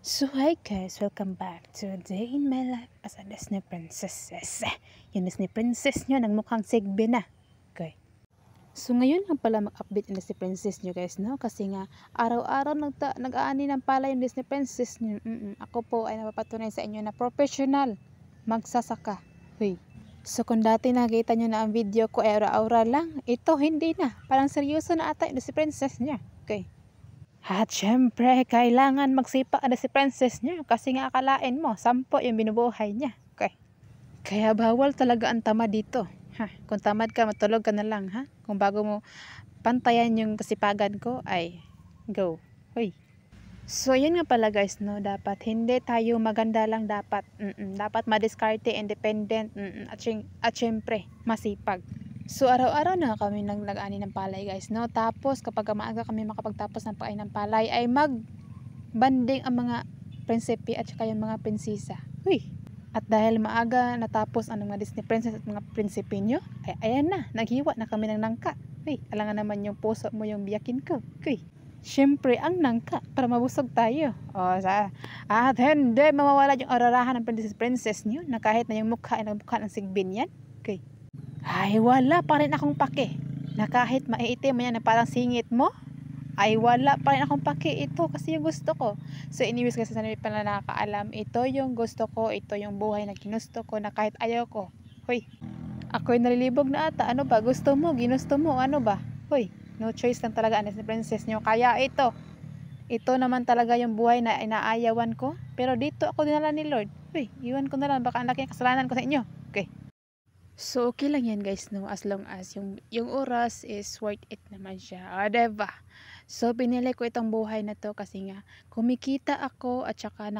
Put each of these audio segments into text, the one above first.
So hi guys, welcome back to a day in my life as a Disney princess. Yung Disney princess nyo nagmukhang sigbi na. Okay. So ngayon lang pala mag-update yung Disney princess nyo guys, no? Kasi nga araw-araw nag-aani ng pala yung Disney princess nyo. Ako po ay napapatunay sa inyo na professional magsasaka. Huy. So kung dati nakita nyo na ang video ko ay aura-aura lang, ito hindi na. Parang seryoso na ata yung Disney princess niya. Okay. At syempre, kailangan magsipa na si princess niya kasi nga akalain mo, 10 yung binubuhay niya. Okay. Kaya bawal talaga ang tamad dito. Ha? Kung tamad ka, matulog ka na lang. Ha? Kung bago mo pantayan yung kasipagan ko, ay go. Hoy. So, yun nga pala guys, no? Dapat hindi tayo maganda lang dapat. Dapat madiskarte, independent, at syempre, masipag. So, araw-araw na kami nag-ani ng palay guys, no? Tapos, kapag maaga kami makapagtapos ng pagkain ng palay, ay mag-banding ang mga prinsipe at saka yung mga prinsesa. Huy! At dahil maaga natapos ang mga Disney princess at mga prinsipe nyo, ay ayan na, naghiwa na kami ng nangka. Huy! Alangan naman yung puso mo yung biyakin ko. Huy! Siyempre, ang nangka para mabusog tayo. At hindi mawawala yung ararahan ng princess nyo na kahit na yung mukha ay nagmukha ng sigbin yan. Okay. Ay wala pa rin akong pake na kahit maiitim yan na parang singit mo, ay wala pa rin akong pake. Ito kasi yung gusto ko. So anyways kasi sanay pala nakakaalam, ito yung gusto ko, ito yung buhay na ginusto ko na kahit ayaw ko. Hoy, ako'y nalilibog na ata. Ano ba? Gusto mo? Ginusto mo? Ano ba? Hoy, no choice lang talaga ang Disney princess nyo. Kaya ito naman talaga yung buhay na inaayawan ko. Pero dito ako dinala ni Lord. Hoy, iwan ko na lang. Baka ang laki ng kasalanan ko sa inyo. Okay. So, okay lang yan guys, no? As long as yung oras is worth it naman siya. O, diba? So, pinili ko itong buhay na to kasi nga, kumikita ako at saka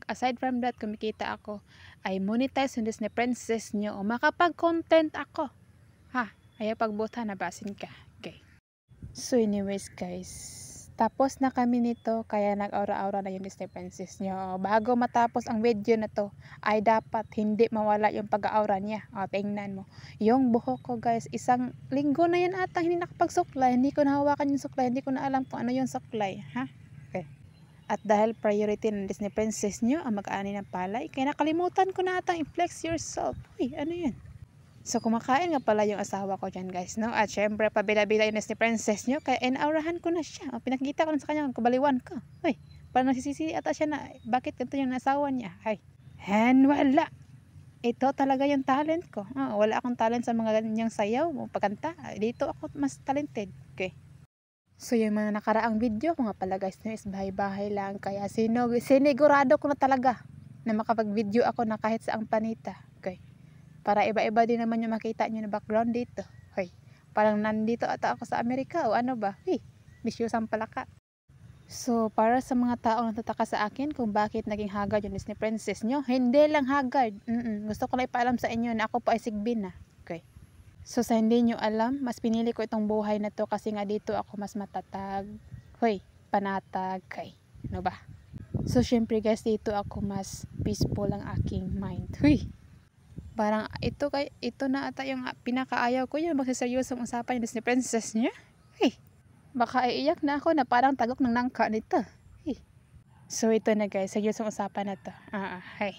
aside from that, kumikita ako, ay monetize yung Disney princess nyo o makapag-content ako. Ha? Ayaw pagbuta, nabasin ka. Okay. So, anyways guys, tapos na kami nito, kaya nag-aura-aura na yung Disney princess nyo. Bago matapos ang video na to, ay dapat hindi mawala yung pag-aura niya. O, tingnan mo. Yung buhok ko guys, 1 linggo na yan ata hindi nakapagsuklay. Hindi ko nahawakan yung suklay. Hindi ko na alam kung ano yung suklay. Ha? Okay. At dahil priority ng Disney princess nyo ang mag-aani ng palay, kaya nakalimutan ko na ata i-flex yourself. Uy, ano yun? So, kumakain nga pala yung asawa ko dyan, guys, no? At syempre, pabila-bila yung Disney princess nyo, kaya inaurahan ko na siya. O, pinakita ko na sa kanya, kabaliwan ko. Uy, parang nasisisi ata siya na, bakit ganito yung asawa niya? Ay, and wala. Ito talaga yung talent ko. Wala akong talent sa mga ganyang sayaw, pagkanta. Dito ako mas talented. Okay. So, yung mga nakaraang video ko nga pala, guys, no, is bahay-bahay lang. Kaya sinigurado ko na talaga na makapag-video ako na kahit saang planeta. Okay. Para iba-iba din naman yung makita nyo na background dito. Hoy, parang nandito ata ako sa Amerika o ano ba? Hey, bisyosang palaka. So, para sa mga taong natataka sa akin kung bakit naging haggard yung Disney princess nyo, hindi lang haggard. Gusto ko lang ipaalam sa inyo na ako po ay sigbin na. Okay. So, sa hindi nyo alam, mas pinili ko itong buhay na to kasi nga dito ako mas matatag. Hoy, panatag. Okay. Ano ba? So, syempre guys, dito ako mas peaceful ang aking mind. Hoy, parang ito na ata yung pinakaayaw ko, yung magseseryosong usapan yung Disney princess niya. Hey, baka iiyak na ako na parang tagok ng nangka nito. Hey. So ito na guys, seryosong usapan na to. Hey.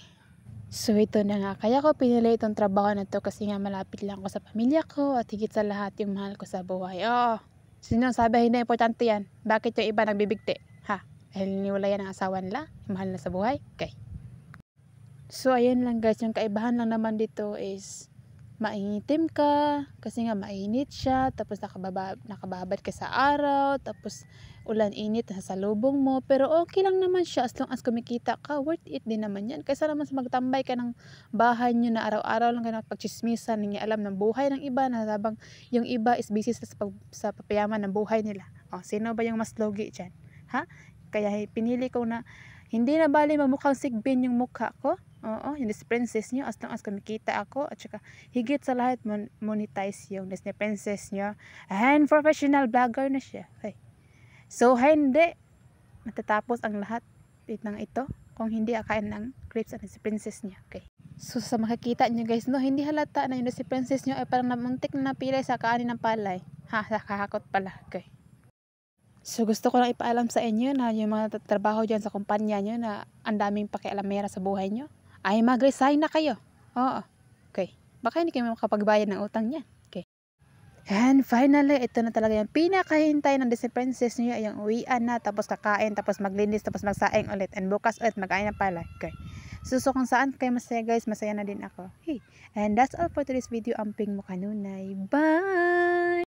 So ito na nga, kaya ko pinili itong trabaho na to kasi nga malapit lang ako sa pamilya ko at higit sa lahat yung mahal ko sa buhay. Sino sabi hindi importante yan? Bakit yung iba nagbibigti? Ha? Dahil niwala yan ang asawa nila? Yung mahal na sa buhay? Okay. So, ayan lang guys, yung kaibahan lang naman dito is mainitim ka, kasi nga mainit siya, tapos nakababad ka sa araw, tapos ulan-init sa salubong mo, pero okay lang naman siya as long as kumikita ka, worth it din naman yan. Kaysa naman sa magtambay ka ng bahay nyo na araw-araw lang ka pagchismisan, hindi alam ng buhay ng iba, na habang yung iba is busy sa papayaman ng buhay nila. Sino ba yung mas logi dyan? Ha? Kaya pinili ko na hindi na bali mamukhang sigbin yung mukha ko. Yung Disney princess nyo, as long as kumikita ako, at saka higit sa lahat monetize yung Disney princess nyo, and professional vlogger na siya. Okay. So, hindi matatapos ang lahat ng ito kung hindi akain ng grapes ang Disney princess niya. Okay. So, sa makikita nyo guys, no, hindi halata na yung Disney princess nyo ay parang namuntik na napilay sa kaani ng palay. Nakahakot pala. Okay. So gusto ko lang ipaalam sa inyo na yung mga trabaho dyan sa kumpanya nyo na ang daming pakialamera sa buhay nyo, ay mag-resign na kayo. Oo. Okay. Baka hindi kayo makapagbayad ng utang niya. Okay. And finally, ito na talaga yung pinakahintay ng Disney Princess nyo, yung uwian na, tapos kakain, tapos maglinis, tapos magsaing ulit, and bukas ulit mag-ain na pala. Okay. So kung saan kayo masaya guys, masaya na din ako. Hey. And that's all for today's video. Amping mo kanunay. Bye!